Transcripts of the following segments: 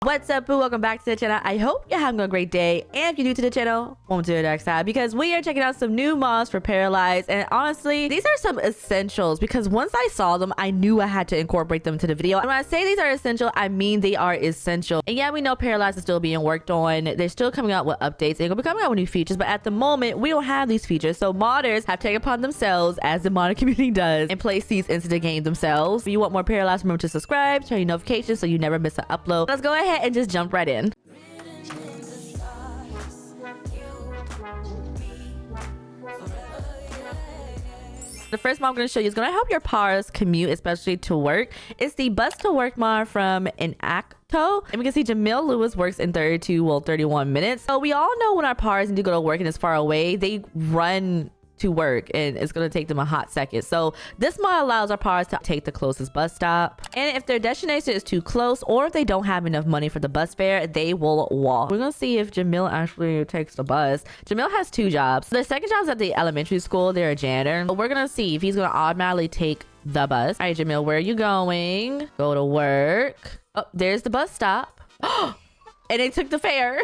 What's up, boo? Welcome back to the channel. I hope you're having a great day, and if you're new to the channel, welcome to the dark side, because we are checking out some new mods for Paralives. And honestly, these are some essentials, because once I saw them, I knew I had to incorporate them to the video. And when I say these are essential, I mean they are essential. And yeah, we know Paralives is still being worked on. They're still coming out with updates. They're gonna be coming out with new features, but at the moment we don't have these features. So modders have taken upon themselves, as the modder community does, and place these into the game themselves. If you want more Paralives, remember to subscribe, turn your notifications so you never miss an upload. Let's go ahead and just jump right in. The first mod I'm going to show you is going to help your pars commute, especially to work. It's the bus to work mod from Acto. And we can see Jamil Lewis works in 31 minutes. So we all know when our pars need to go to work and it's far away, they run to work and it's going to take them a hot second. So this mod allows our pars to take the closest bus stop, and if their destination is too close or if they don't have enough money for the bus fare, they will walk. We're gonna see if Jamil actually takes the bus. Jamil has two jobs. The second job is at the elementary school. They're a janitor. But we're gonna see if he's gonna automatically take the bus. All right, Jamil, where are you going? Go to work. Oh, there's the bus stop. And they took the fare.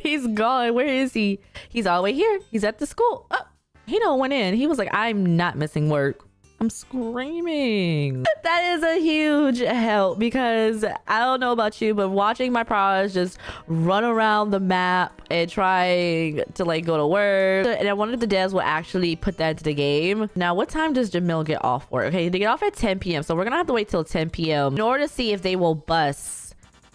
He's gone. Where is he? He's all the way here. He's at the school. Oh, he don't went in. He was like, I'm not missing work. I'm screaming. That is a huge help, because I don't know about you, but watching my pros just run around the map and trying to like go to work, and I wonder if the devs will actually put that into the game. Now, what time does Jamil get off work? Okay, they get off at 10 p.m. So we're gonna have to wait till 10 p.m. in order to see if they will bus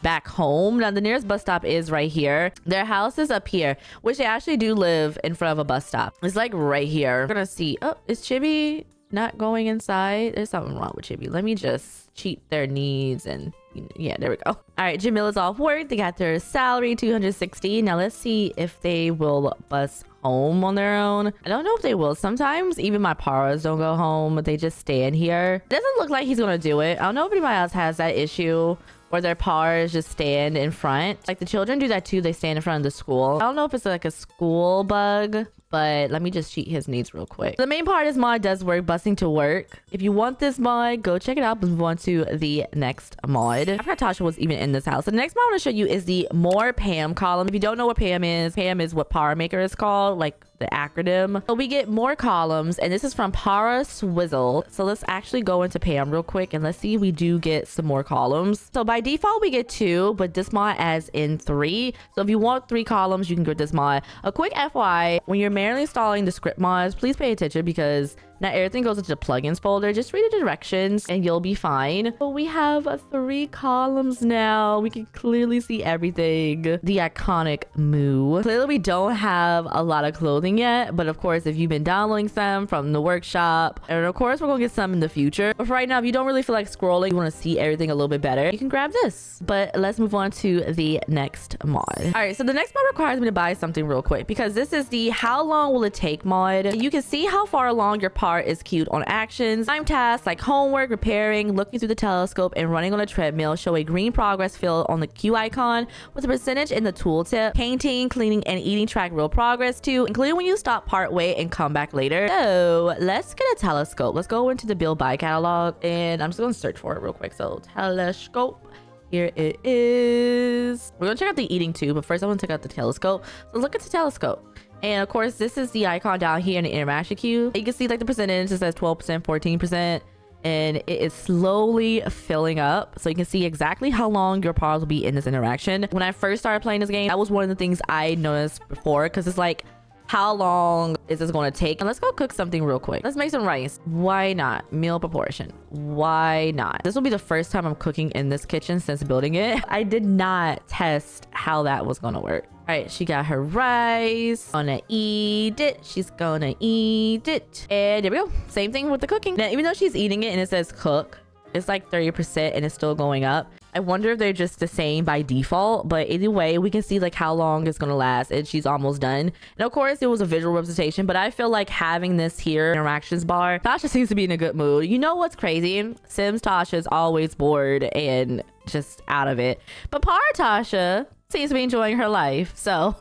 back home. Now, the nearest bus stop is right here. Their house is up here, which they actually do live in front of a bus stop. It's like right here. We're gonna see. Oh, is Chibi not going inside? There's something wrong with Chibi. Let me just cheat their needs, and yeah, there we go. All right, Jamil is off work. They got their salary, 260. Now let's see if they will bus home on their own. I don't know if they will. Sometimes even my paras don't go home, but they just stand here. It doesn't look like he's gonna do it. I don't know if anybody else has that issue where their pars just stand in front. Like the children do that too. They stand in front of the school. I don't know if it's like a school bug, but let me just cheat his needs real quick. The main part is mod does work, busing to work. If you want this mod, go check it out. Let's move on to the next mod. I forgot Tasha was even in this house. So the next mod I want to show you is the more PAM column. If you don't know what PAM is what Power Maker is called, like the acronym. So we get more columns, and this is from Para Swizzle. So let's actually go into PAM real quick, and let's see if we do get some more columns. So by default we get 2, but this mod adds in 3. So if you want 3 columns, you can get this mod. A quick FYI, when you're manually installing the script mods, please pay attention, because not everything goes into the plugins folder. Just read the directions and you'll be fine. So we have 3 columns now. We can clearly see everything. The iconic moo. Clearly we don't have a lot of clothing yet, but of course, if you've been downloading some from the workshop, and of course we're gonna get some in the future, but for right now, if you don't really feel like scrolling, you want to see everything a little bit better, you can grab this. But let's move on to the next mod. All right, so the next mod requires me to buy something real quick, because this is the how long will it take mod. You can see how far along your part is queued on actions. Time tasks like homework, repairing, looking through the telescope, and running on a treadmill show a green progress field on the Q icon with a percentage in the tooltip. Painting, cleaning, and eating track real progress too, including when you stop part way and come back later. So let's get a telescope. Let's go into the build by catalog, and I'm just gonna search for it real quick. So telescope, here it is. We're gonna check out the eating too, but first I want to check out the telescope. So look at the telescope. And of course, this is the icon down here in the interaction queue. You can see like the percentage. It says 12%, 14%, and it is slowly filling up. So you can see exactly how long your pars will be in this interaction. When I first started playing this game, that was one of the things I noticed before, because it's like, how long is this going to take? And let's go cook something real quick. Let's make some rice. Why not? Meal proportion. Why not? This will be the first time I'm cooking in this kitchen since building it. I did not test how that was going to work. All right, she got her rice. Gonna eat it. She's gonna eat it. And there we go. Same thing with the cooking. Now, even though she's eating it and it says cook, it's like 30% and it's still going up. I wonder if they're just the same by default, but either way, we can see like how long it's gonna last, and she's almost done. And of course, it was a visual representation, but I feel like having this here interactions bar, Tasha seems to be in a good mood. You know what's crazy? Sims Tasha's always bored and just out of it, but Par Tasha seems to be enjoying her life. So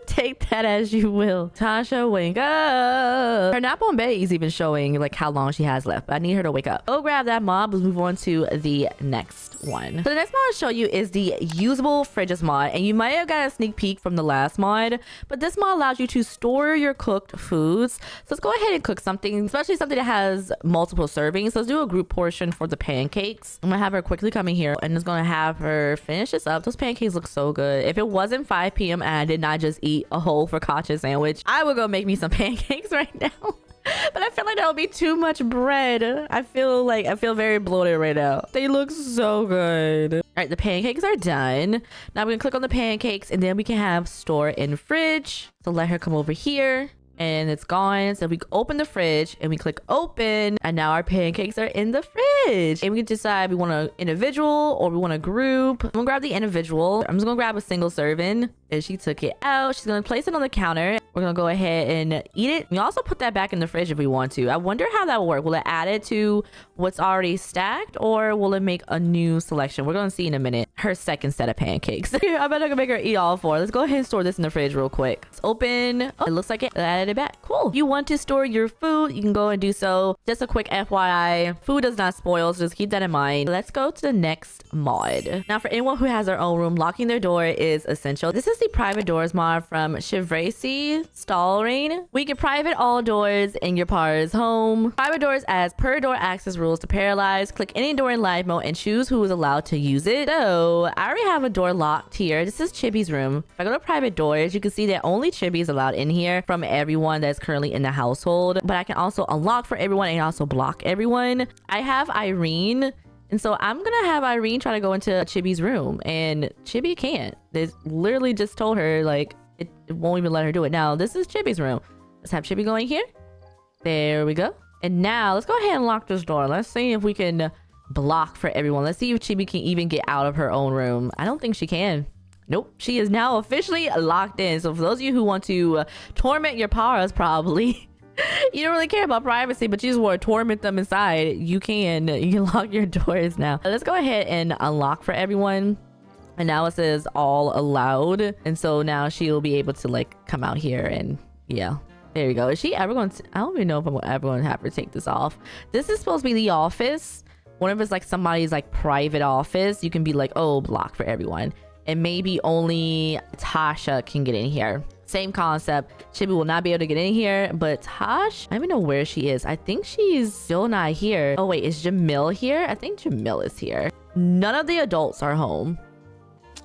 Take that as you will. Tasha, wake up. Her nap on bed is even showing like how long she has left. I need her to wake up. Go grab that mod. Let's move on to the next one. So the next mod I'll show you is the usable fridges mod, and you might have got a sneak peek from the last mod, but this mod allows you to store your cooked foods. So let's go ahead and cook something, especially something that has multiple servings. So let's do a group portion for the pancakes. I'm gonna have her quickly come in here and just gonna have her finish this up. Those pancakes look so good. If it wasn't 5 p.m. and I did not just eat a whole focaccia sandwich, I would go make me some pancakes right now. But I feel like that would be too much bread. I feel very bloated right now. They look so good. All right, the pancakes are done. Now I'm gonna click on the pancakes and then we can have store in fridge. So let her come over here. And it's gone. So we open the fridge and we click open, and now our pancakes are in the fridge. And we can decide we want an individual or we want a group. I'm gonna grab the individual. I'm just gonna grab a single serving, and she took it out. She's gonna place it on the counter. We're gonna go ahead and eat it. We also put that back in the fridge if we want to. I wonder how that will work. Will it add it to what's already stacked, or will it make a new selection? We're gonna see in a minute. Her second set of pancakes. I bet I can make her eat all 4. Let's go ahead and store this in the fridge real quick. Let's open. Oh, it looks like it added it back. Cool. If you want to store your food, you can go and do so. Just a quick FYI, food does not spoil, so just keep that in mind. Let's go to the next mod. Now, for anyone who has their own room, locking their door is essential. This is the private doors mod from Shivrasi Stallrain. We can private all doors in your par's home. Private doors as per door access rules to Paralives. Click any door in live mode and choose who is allowed to use it. So I already have a door locked here. This is Chibi's room. If I go to private doors, you can see that only Chibi is allowed in here from everyone that's currently in the household. But I can also unlock for everyone and also block everyone. I have Irene. And so I'm gonna have Irene try to go into Chibi's room, and Chibi can't. They literally just told her like it won't even let her do it. Now this is Chibi's room. Let's have Chibi going here. There we go. And now let's go ahead and lock this door. Let's see if we can block for everyone. Let's see if Chibi can even get out of her own room. I don't think she can. Nope, she is now officially locked in. So for those of you who want to torment your paras, probably you don't really care about privacy, but you just want to torment them inside, you can lock your doors now. Let's go ahead and unlock for everyone. And now it says all allowed, and so now she'll be able to like come out here, and yeah, there you go. Is she ever going to, I don't even know if I'm ever going to have her take this off. This is supposed to be the office. What if it's like somebody's like private office? You can be like, oh, block for everyone, and maybe only Tasha can get in here. Same concept. Chibi will not be able to get in here, but Tosh, I don't even know where she is. I think she's still not here. Oh wait, is Jamil here? I think Jamil is here. None of the adults are home,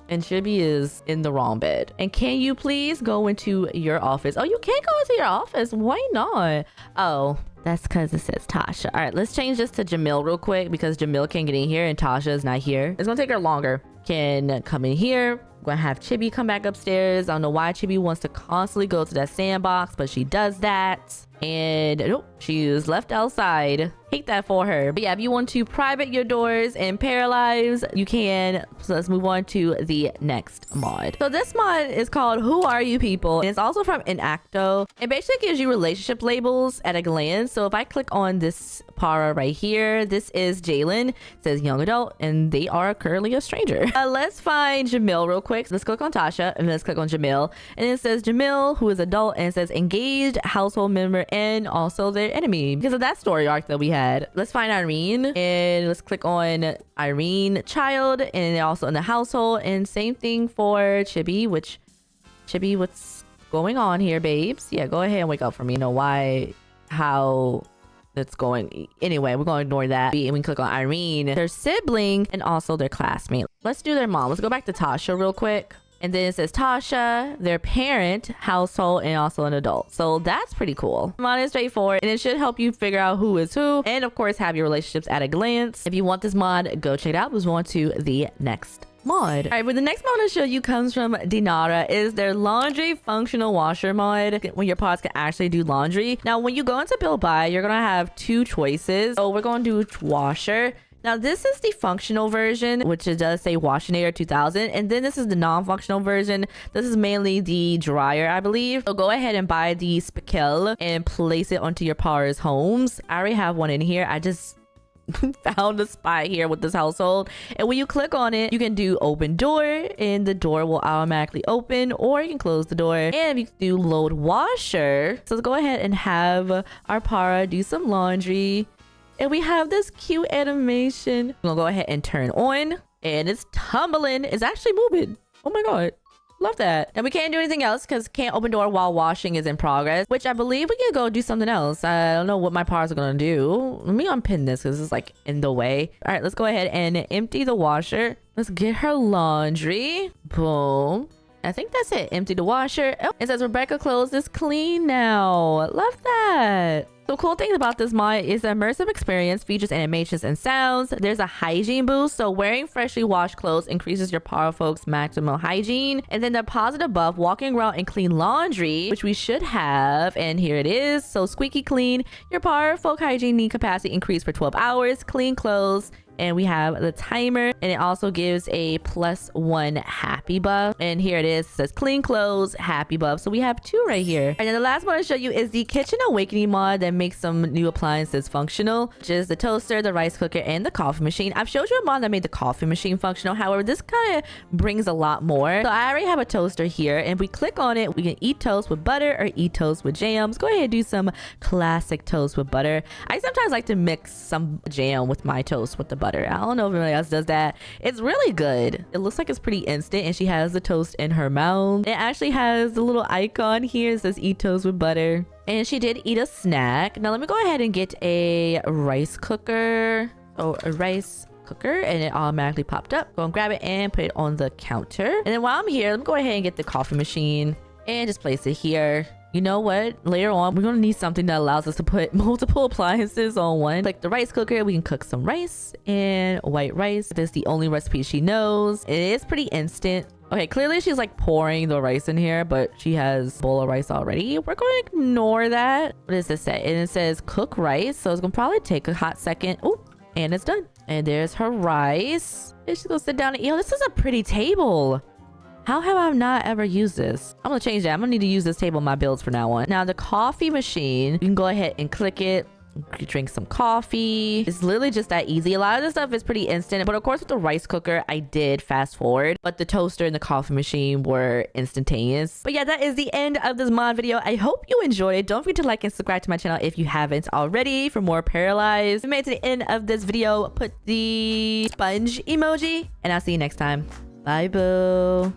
and Chibi is in the wrong bed. And can you please go into your office? Oh, you can't go into your office. Why not? Oh, that's because it says Tasha. All right, let's change this to Jamil real quick because Jamil can't get in here and Tasha is not here. It's gonna take her longer. Can come in here. I'm gonna have Chibi come back upstairs. I don't know why Chibi wants to constantly go to that sandbox, but she does that. And nope, she is left outside. Hate that for her. But yeah, if you want to private your doors and Paralives, you can. So let's move on to the next mod. So this mod is called Who Are You People? And it's also from Enacto. It basically gives you relationship labels at a glance. So if I click on this para right here, this is Jalen. It says young adult, and they are currently a stranger. Let's find Jamil real quick. So let's click on Tasha and let's click on Jamil. And it says Jamil, who is adult, and it says engaged household member and also their enemy because of that story arc that we had. Let's find Irene and let's click on Irene child, and also in the household. And same thing for Chibi, which Chibi, what's going on here, babes? Yeah, go ahead and wake up for me. You know why, how that's going. Anyway, we're going to ignore that. And we click on Irene, their sibling, and also their classmate. Let's do their mom. Let's go back to Tasha real quick. And then it says Tasha, their parent, household, and also an adult. So that's pretty cool. Mod is straightforward, and it should help you figure out who is who, and of course have your relationships at a glance. If you want this mod, go check it out. Let's move on to the next mod. All right, but the next mod I'm gonna show you comes from Dinara. Is their laundry functional washer mod, when your pods can actually do laundry. Now, when you go into build by, you're gonna have 2 choices. So we're gonna do washer. Now, this is the functional version, which it does say Washinator 2000. And then this is the non-functional version. This is mainly the dryer, I believe. So go ahead and buy the Spakel and place it onto your powers homes. I already have one in here. I just found a spot here with this household. And when you click on it, you can do open door and the door will automatically open, or you can close the door. And you can do load washer. So let's go ahead and have our Para do some laundry. And we have this cute animation. We'll go ahead and turn on, and it's tumbling. It's actually moving. Oh my God. Love that. And we can't do anything else because can't open door while washing is in progress, which I believe we can go do something else. I don't know what my Paras are going to do. Let me unpin this because it's like in the way. All right, let's go ahead and empty the washer. Let's get her laundry. Boom. I think that's it. Empty the washer. Oh, it says Rebecca clothes is clean now. Love that. So cool thing about this mod is the immersive experience features animations and sounds. There's a hygiene boost, so wearing freshly washed clothes increases your Para folks' maximum hygiene. And then the positive buff, walking around in clean laundry, which we should have, and here it is. So squeaky clean, your Para folk hygiene need capacity increased for 12 hours, clean clothes. And we have the timer, and it also gives a +1 happy buff. And here it is. It says clean clothes, happy buff. So we have 2 right here. And then the last one I'll show you is the kitchen awakening mod that makes some new appliances functional, which is the toaster, the rice cooker, and the coffee machine. I've showed you a mod that made the coffee machine functional. However, this kind of brings a lot more. So I already have a toaster here, and if we click on it, we can eat toast with butter or eat toast with jams. Go ahead and do some classic toast with butter. I sometimes like to mix some jam with my toast with the butter. I don't know if anybody else does that. It's really good. It looks like it's pretty instant, and she has the toast in her mouth. It actually has the little icon here. It says eat toast with butter. And she did eat a snack. Now let me go ahead and get a rice cooker. Oh, a rice cooker, and it automatically popped up. Go and grab it and put it on the counter. And then while I'm here, let me go ahead and get the coffee machine and just place it here. You know what? Later on, we're going to need something that allows us to put multiple appliances on one. Like the rice cooker, we can cook some rice and white rice. This is the only recipe she knows. It is pretty instant. Okay, clearly she's like pouring the rice in here, but she has a bowl of rice already. We're going to ignore that. What does this say? And it says cook rice. So it's going to probably take a hot second. Oh, and it's done. And there's her rice. And she's going to sit down and eat. Oh, this is a pretty table. How have I not ever used this? I'm gonna change that. I'm gonna need to use this table in my builds from now on. Now the coffee machine, you can go ahead and click it. Drink some coffee. It's literally just that easy. A lot of this stuff is pretty instant, but of course with the rice cooker, I did fast forward, but the toaster and the coffee machine were instantaneous. But yeah, that is the end of this mod video. I hope you enjoyed it. Don't forget to like and subscribe to my channel if you haven't already for more Paralives. If you made it to the end of this video, put the sponge emoji, and I'll see you next time. Bye, boo.